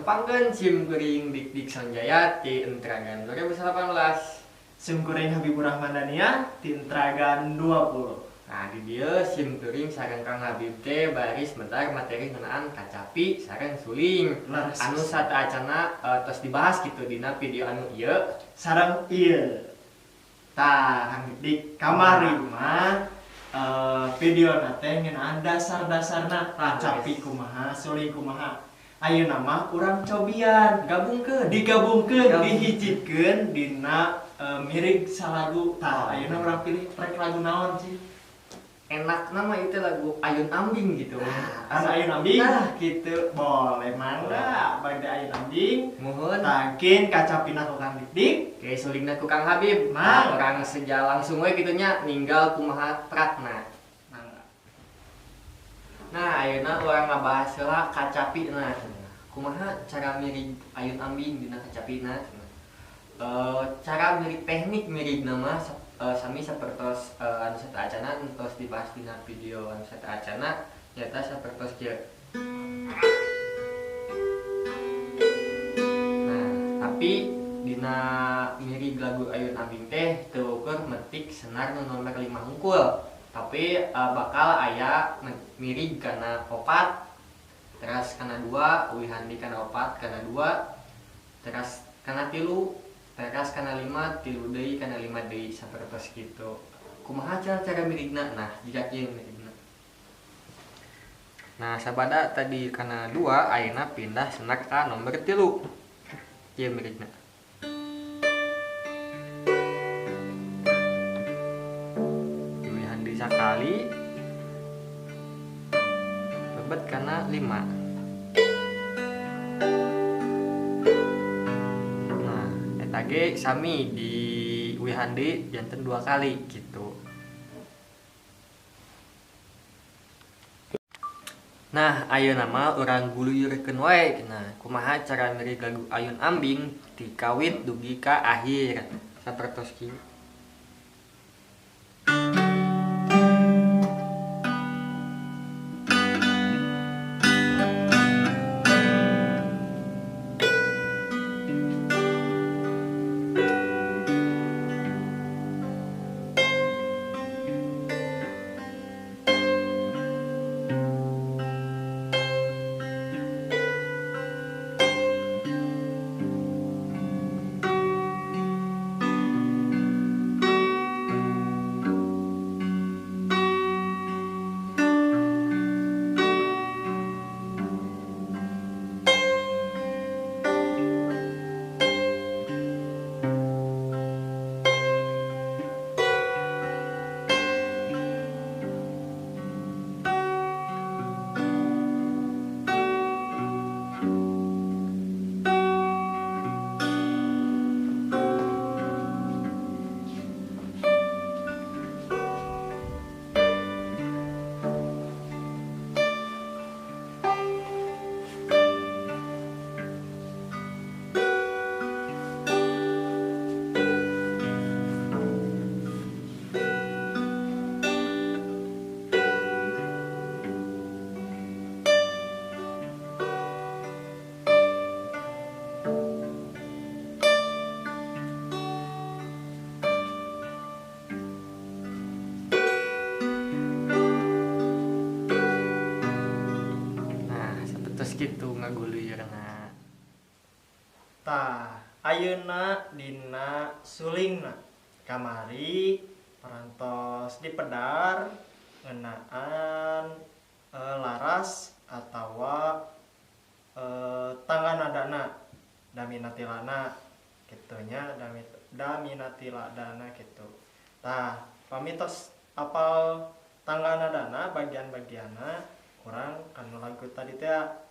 tepangkeun SIM kuring Dik Sonjaya ti Entragan 2018. SIM kuring Habibur Rahmadania ti Entragan 20. Nah di dieu SIM kuring sareng Kang Habib teh bari sebentar materi ngeunaan kacapi sareng suling. Anu sataacana tos dibahas gitu dina video anu ieu sareng ieu. Tah di kamari mah video teh ngeunaan dasar-dasarna kacapi kumaha, suling kumaha. Ayeuna mah urang cobian digabungkeun dihijikeun dina mirig salagu. Tah ayeuna urang pilih rek lagu naon sih? Enak nama itu lagu Ayun Ambing gitu. Ayun Ambing? Nah gitu. Boleh mangga bagi Ayun Ambing. Mohon. Tangkin kacapina ku Kang Dik. Oke sulingna ku Kang Habib. Nah, orang seja langsung we kitu nya ninggal kumaha prakna. Nah, ayeuna urang ngabahas heula kacapina. Kumaha cara mirig Ayun Ambing dina kacapina? Cara mirig teknik mirig nama sami sapertos anu sataacana tos dibahas dina video anu sataacana nyata sapertos kieu. Nah, tapi dina mirig lagu Ayun Ambing teh teu ukur metik senar nu nomor 5 hungkul, tapi bakal aya mirig kana 4, teras kana 2, uwi handi kana 4 kana 2, teras kana 3, teras kana 5, tilu deui kana 5 deui sapertos kitu. Kumaha cara mirigna? Nah, jika ieu mirigna. Nah, sabada tadi kana 2 ayeuna pindah senar ka nomor 3. Ieu mirigna. Dui handi sakali. Bebet kana 5. Ge sami di wihandi janten 2 kali gitu. Nah, ayeuna mah urang guluyurkeun wae. Nah, kumaha cara mirig lagu Ayun Ambing ti kawit dugi ka akhir sapertos kieu. Gitu ngaguluyurna. Tah ayeuna dina sulingna kamari parantos dipedar ngeunaan laras atawa tangga-nadana daminatilana kitunya daminatiladana gitu. Tah pamitos apal tangga-nadana bagian-bagianna kurang anu lagu tadi teh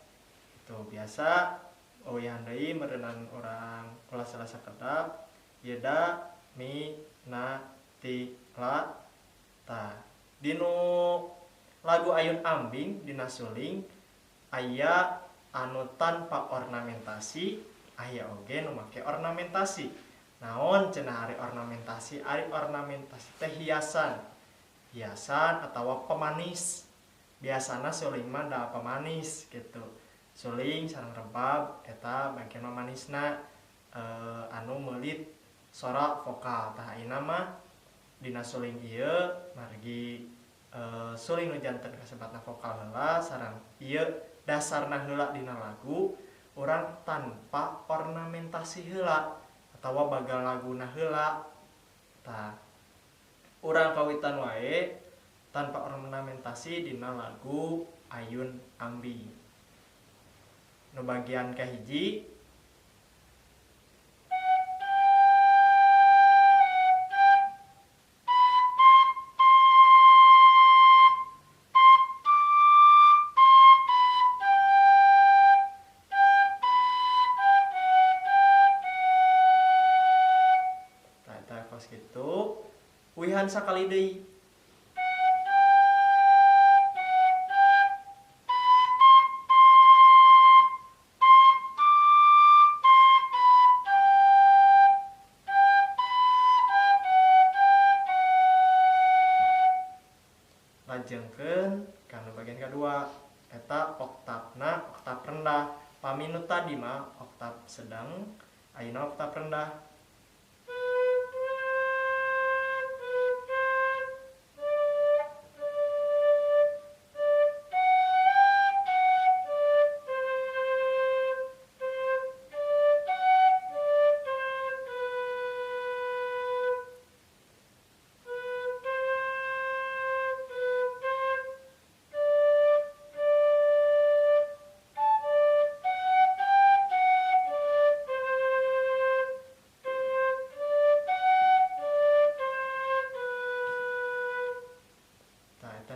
tuh biasa yang deui meureunnan urang ulah salasa kedap yeda mi na ti la. Tah dinu lagu Ayun Ambing dina suling aya anu tanpa ornamentasi, aya oge nu make ornamentasi. Naon cenah ari ornamentasi? Ari ornamentasi teh hiasan atawa pemanis. Biasana suling mah da pemanis gitu. Suling sareng rebab eta bagian mamanisna anu meulit sora vokal. Tah ayeuna mah dina suling ieu margi suling nu janten kasebatna vokal heula sareng ieu dasarna heula dina lagu urang tanpa ornamentasi heula atawa bagal laguna heula. Tah urang kawitan wae tanpa ornamentasi dina lagu Ayun Ambing. Nu bagian kahiji kos kitu wihan sakali deui. Lajengkeun kana bagian kadua eta oktavna oktav rendah. Paminu tadi mah oktav sedang, ayeuna oktav rendah.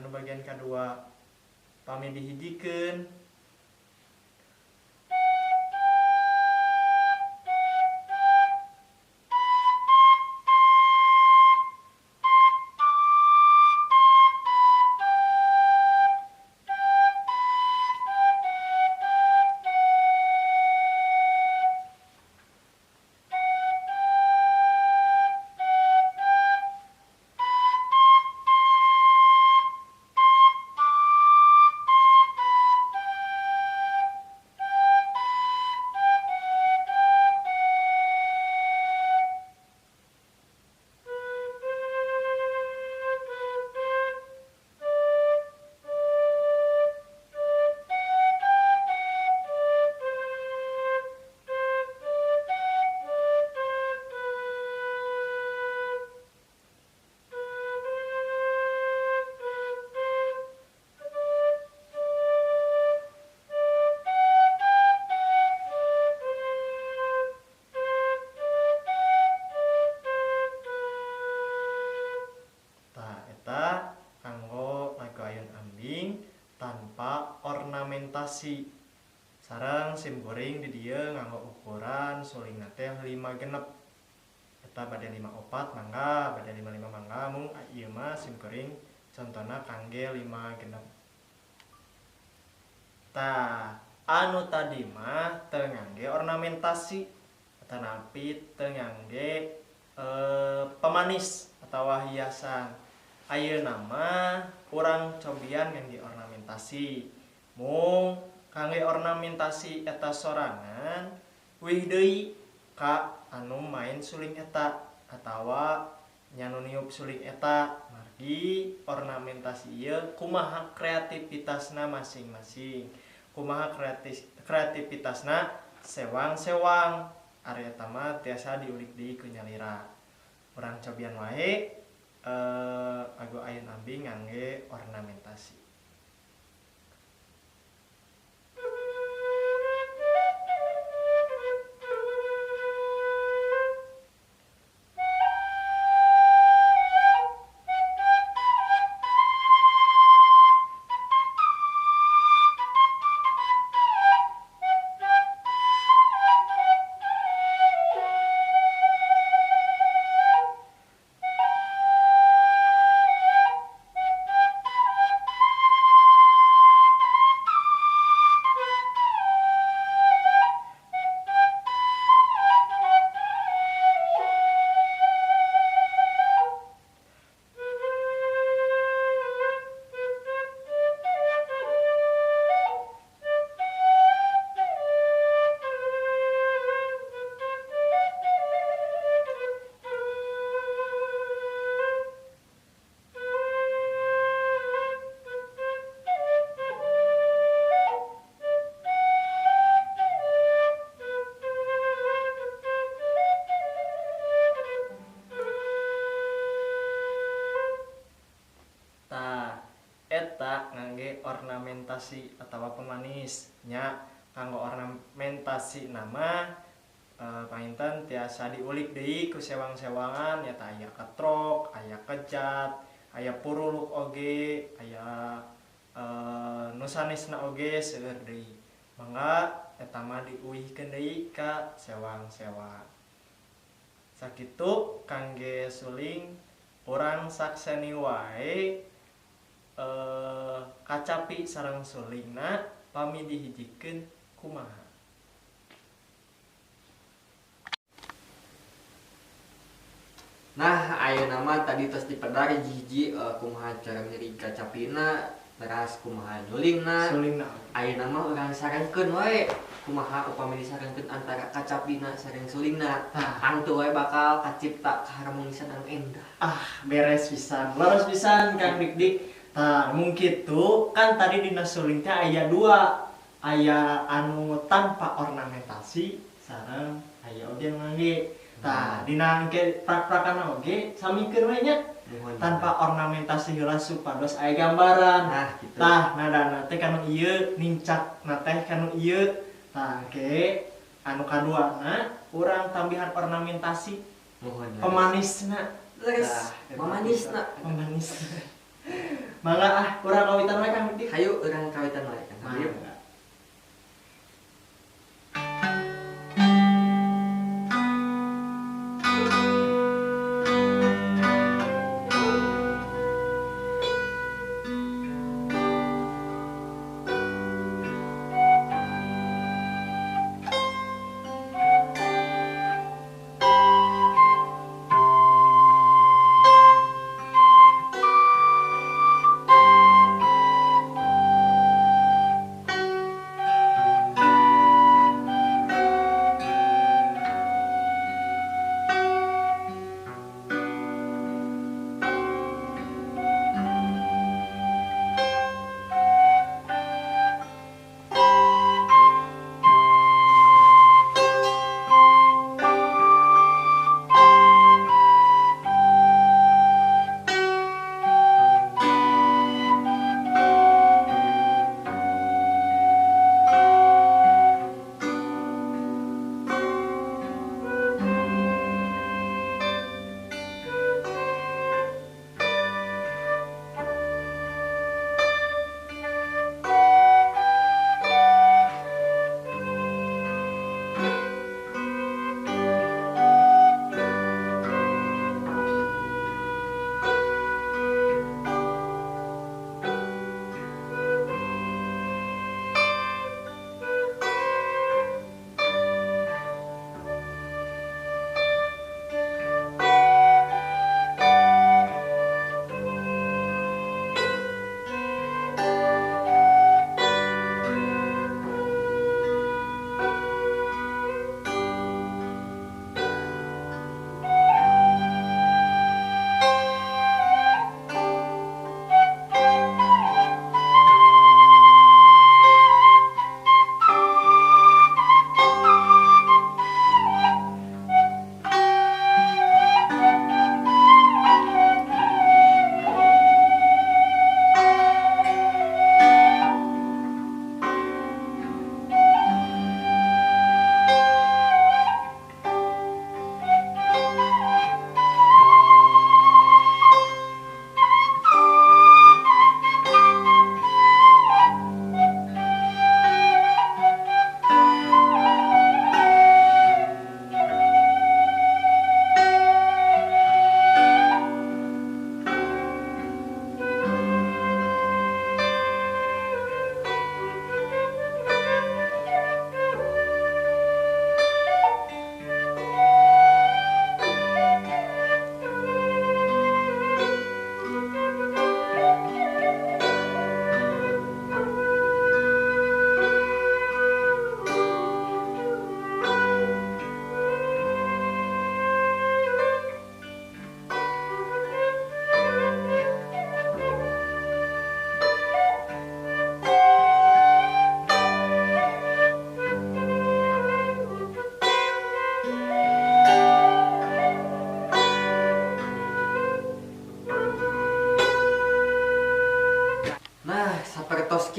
Bagian kedua pami dihijikeun kanggo lagu Ayun Ambing tanpa ornamentasi. Sareng sim kuring di dieu nganggo ukuran sulingna teh 5 genep. Eta bade 54 mangga, bade 55 mangga, mung ieu mah sim kuring contona kangge 5 genep. Tah anu tadi mah teu ngangge ornamentasi tanapi teu ngangge pemanis atawa hiasan. Ayeuna mah urang cobian ngangge ornamentasi. Mung kangge ornamentasi eta sorangan wih deui ka anu main suling eta atawa nyanu niup suling eta. Margi ornamentasi ieu kumaha kreativitasna masing-masing. Kumaha kreativitasna sewang-sewang. Ari eta mah tiasa diulik deui ku nyalira. Urang cobian wae lagu Ayun Ambing ngangge ornamentasi. eta ngangge ornamentasi atau pemanis nya. Kanggo ornamentasi nama painten tiasa diulik deui ku sewang-sewangan nyata aya ketrok, aya kejat, aya puruluk oge, aya nu sanesna oge seueur deui. Mangga eta mah diuihkeun deui ka sewang-sewang. Sakitu kangge suling urang sakseni wae kacapi sareng sulingna pami dihijikeun kumaha. Nah, ayeuna mah tadi tos dipedari hiji kumaha cara mirig kacapina, teras kumaha nyulingna. Sulingna Ayeuna mah urang sarankeun wae kumaha upami disarankeun antara kacapina sareng sulingna. Hangtu wae bakal kacipta keharmonisan anu endah. Beres pisan. Leres pisan Kang Dik-dik. Tah, mungkin tuh kan tadi dina suling teh aya dua. Aya anu tanpa ornamentasi sareng aya oge ngangge. Tah, dina engke prak-prakana oge samikeun we nya. Tanpa ornamentasi heula supados aya gambaran. Gitu. Tah, nadana teh kanu ieu nincakna teh kanu ieu. Tah, engke anu kaduana urang tambihan ornamentasi pemanisna. Leres mamanisna. Pemanisna. Mangga urang kawitan wae Kang Dik. Hayu urang kawitan wae kan. Hayu.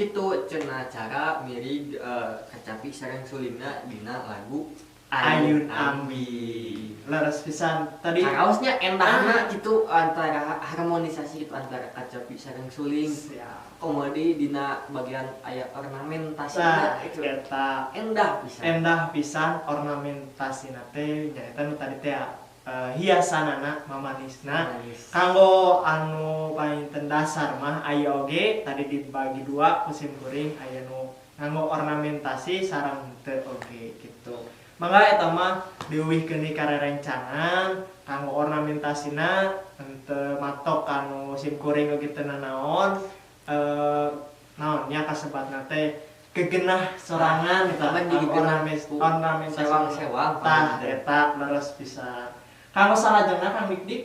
kitu cenah cara mirig kacapi sareng sulingna dina lagu Ayun Ambi. Leres pisan tadi. Karaosnya endahna gitu antara harmonisasi itu antara kacapi sareng suling. Siap. Komedi dina bagian aya Nah, ornamentasina itu eta endah pisan. endah pisan ornamentasina teh nyaeta nu tadi teh hiasanana mamanisna. Manis. Kanggo anu painten dasar mah aya oge tadi dibagi dua musim kuring aya nu nganggo ornamentasi sareng teu oge gitu. Mangga eta mah diuwihkeun di karerencangan kanggo ornamentasina henteu matok anu musim kuring oge teu nanaon naonnya kasebatna teh kegenah sorangan eta ornamentasi Sewang-sewang tah eta leres pisan. Kanggo salajengna Kang Dik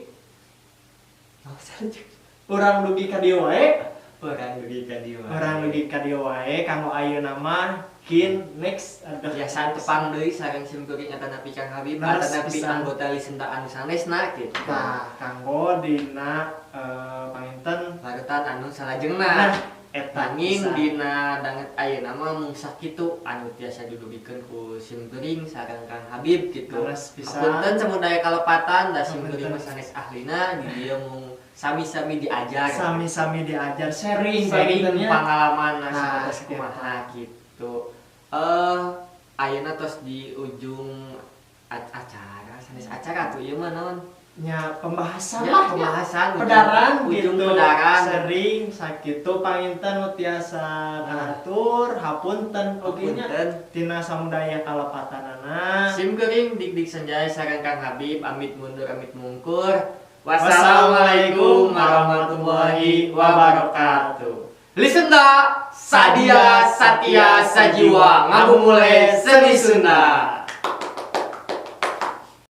urang dugi ka dieu wae. Orang dugi ka dieu. Urang dugi ka dieu wae kanggo ayeuna mah kin next biasa tepang deui sareng sim kuring eta nepi Kang Habib Leres eta nepi pisan. anggota Lisinta anu sanesna kitu. Nah, kanggo dina panginten Barutan anu salajengna. nah eta Nanging pisan. dina danget ayeuna mah mung sakitu anu tiasa didugikeun ku sim kuring sareng Kang Habib gitu. Leres pisan. Punten samudaya kalepatan da sim kuring Punten. mah sanes ahlina di dieu mung sami-sami diajar. Sami-sami diajar sharing Sharing pangintennya. pengalaman Nah, sanes kumaha gitu. Ayeuna tos di ujung acara sanes acara tuh ieu mah naon? Nya pembahasan Ya, lah pembahasan pedaran ujung gitu pedaran. sering sakitu panginten nu tiasa ngatur hapunten oge nya Punten. tina samudaya kalepatanana. Sim kuring dik senjai sareng Kang Habib amit mundur amit mungkur. Wassalamualaikum warahmatullahi wabarakatuh. Lisenda sadia satya sajiwa ngabumule seni Sunda.